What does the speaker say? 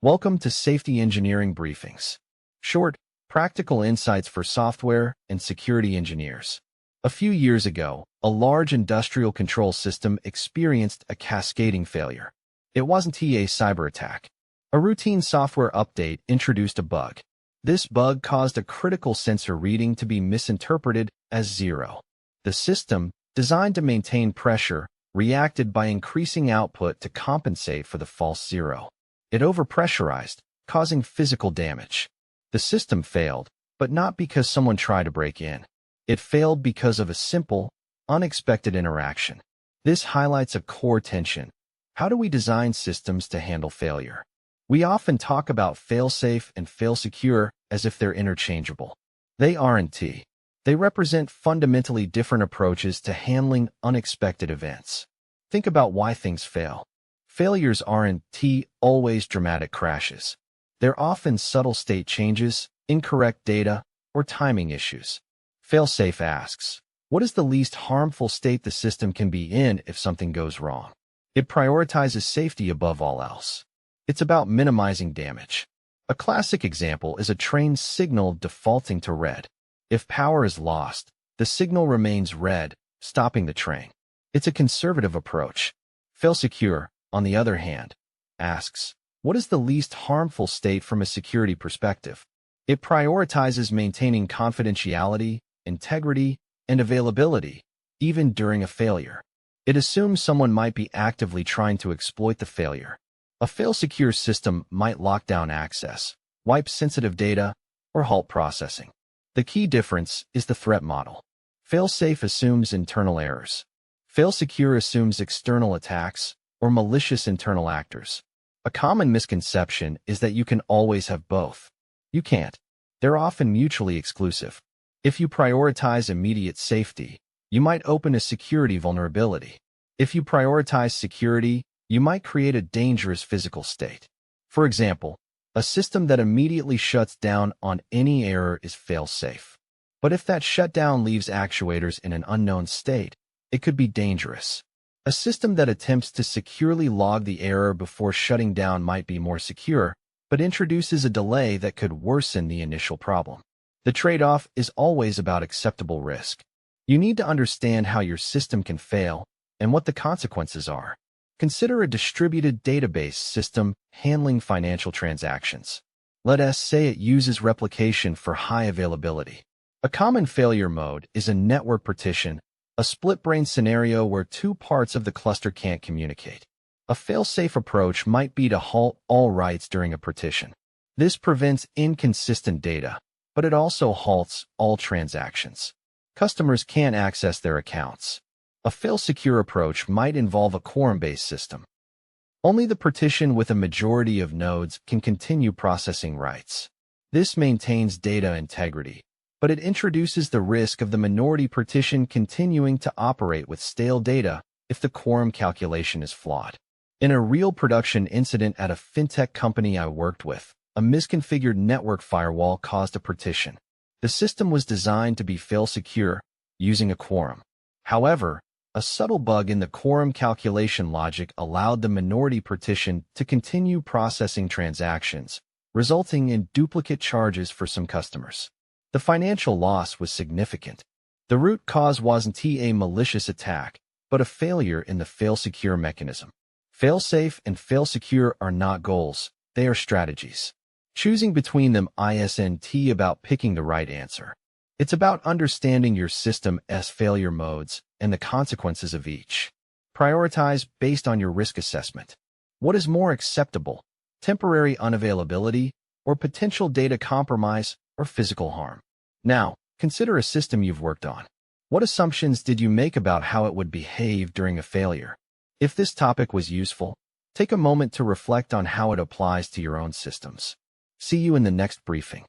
Welcome to Safety Engineering Briefings. Short, practical insights for software and security engineers. A few years ago, a large industrial control system experienced a cascading failure. It wasn't a cyber attack. A routine software update introduced a bug. This bug caused a critical sensor reading to be misinterpreted as zero. The system, designed to maintain pressure, reacted by increasing output to compensate for the false zero. It overpressurized, causing physical damage. The system failed, but not because someone tried to break in. It failed because of a simple, unexpected interaction. This highlights a core tension. How do we design systems to handle failure? We often talk about fail-safe and fail-secure as if they're interchangeable. They aren't. They represent fundamentally different approaches to handling unexpected events. Think about why things fail. Failures aren't always dramatic crashes. They're often subtle state changes, incorrect data, or timing issues. Fail-safe asks, what is the least harmful state the system can be in if something goes wrong? It prioritizes safety above all else. It's about minimizing damage. A classic example is a train's signal defaulting to red. If power is lost, the signal remains red, stopping the train. It's a conservative approach. Fail-secure, on the other hand, asks, what is the least harmful state from a security perspective? It prioritizes maintaining confidentiality, integrity, and availability, even during a failure. It assumes someone might be actively trying to exploit the failure. A fail-secure system might lock down access, wipe sensitive data, or halt processing. The key difference is the threat model. Fail-safe assumes internal errors. Fail-secure assumes external attacks or malicious internal actors. A common misconception is that you can always have both. You can't. They're often mutually exclusive. If you prioritize immediate safety, you might open a security vulnerability. If you prioritize security, you might create a dangerous physical state. For example, a system that immediately shuts down on any error is fail-safe. But if that shutdown leaves actuators in an unknown state, it could be dangerous. A system that attempts to securely log the error before shutting down might be more secure, but introduces a delay that could worsen the initial problem. The trade-off is always about acceptable risk. You need to understand how your system can fail and what the consequences are. Consider a distributed database system handling financial transactions. Let us say it uses replication for high availability. A common failure mode is a network partition, a split-brain scenario where two parts of the cluster can't communicate. A fail-safe approach might be to halt all writes during a partition. This prevents inconsistent data, but it also halts all transactions. Customers can't access their accounts. A fail-secure approach might involve a quorum-based system. Only the partition with a majority of nodes can continue processing writes. This maintains data integrity, but it introduces the risk of the minority partition continuing to operate with stale data if the quorum calculation is flawed. In a real production incident at a fintech company I worked with, a misconfigured network firewall caused a partition. The system was designed to be fail-secure, using a quorum. However, a subtle bug in the quorum calculation logic allowed the minority partition to continue processing transactions, resulting in duplicate charges for some customers. The financial loss was significant. The root cause wasn't a malicious attack, but a failure in the fail-secure mechanism. Fail-safe and fail-secure are not goals, they are strategies. Choosing between them isn't about picking the right answer. It's about understanding your system's failure modes and the consequences of each. Prioritize based on your risk assessment. What is more acceptable? Temporary unavailability, or potential data compromise, or physical harm? Now, consider a system you've worked on. What assumptions did you make about how it would behave during a failure? If this topic was useful, take a moment to reflect on how it applies to your own systems. See you in the next briefing.